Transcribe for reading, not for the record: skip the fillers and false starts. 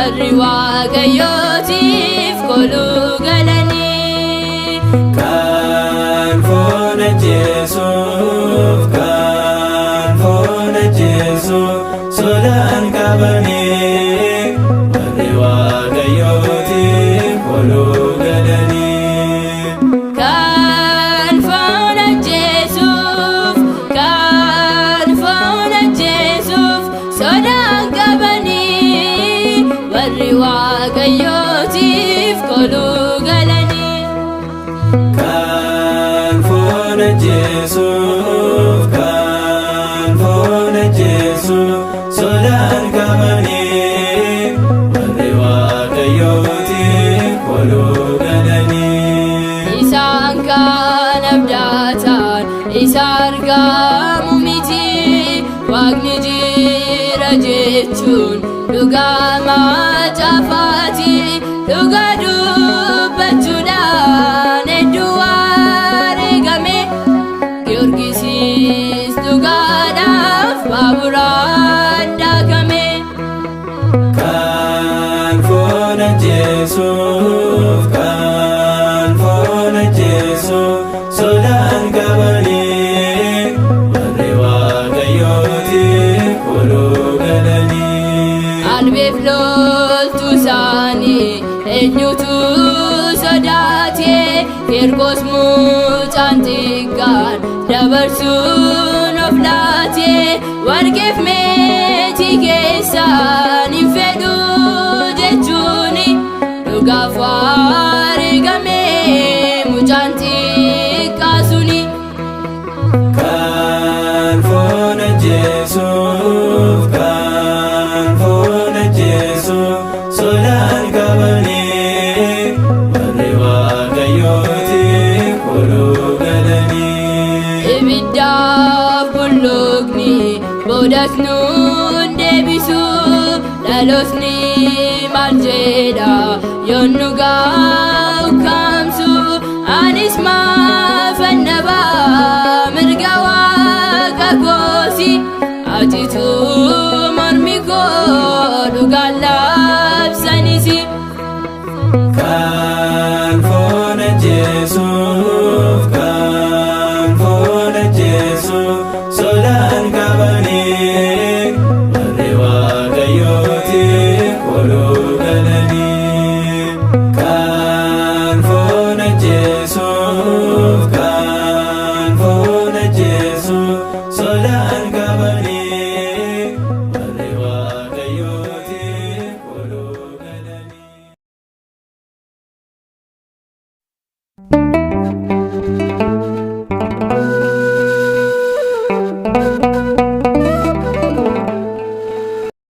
warri Waaqayyootiif koluu galanii. Kan foon ajjeesuuf, kan foon ajjeesuuf sodaan qabanii warri Waaqayyootiif koluu galanii. Kan foon ajjeesuuf, kan foon ajjeesuuf sodaan qabanii warri Waaqayyootiif koluu galanii. Kan foon ajjeesuuf, kan foon ajjeesuuf sodaan qabanii warri Waaqayyootiif koluu galanii. Isaan kan abdaatan isa argamu miti, Waaqni jira jechuun dhugaa macaafaati. Dhugaa dubbachuudhaan hedduu wareegame, Giyoorgisis dhugaadhaaf baaburaan daakame. Kan foon ajjeesuuf, kan foon ajjeesuuf sodaan qabanii warri Waaqayyootiif koluu galanii. Albeef loltuu isaanii eenyutu sodaate, Kirkoos mucaan xiqqaan dabarsuun of laate. Warqeef meetii keessaan hin fedhu jechuun dhugaaf wareegame mucaan xiqqaa suni. Kan foon ajjeesuuf, kan foon ajjeesuuf sodaan qabanii warri Waaqayyootiif koluu galanii. Ibiddaaf bulluqni boodas nuun deebisu, dhalootni maal jedha yoon nu ukkaamsu. Anis maafan dhabaa mirga Waaqa koosi, atitu mormi koo dhugaan labsanisi. Kan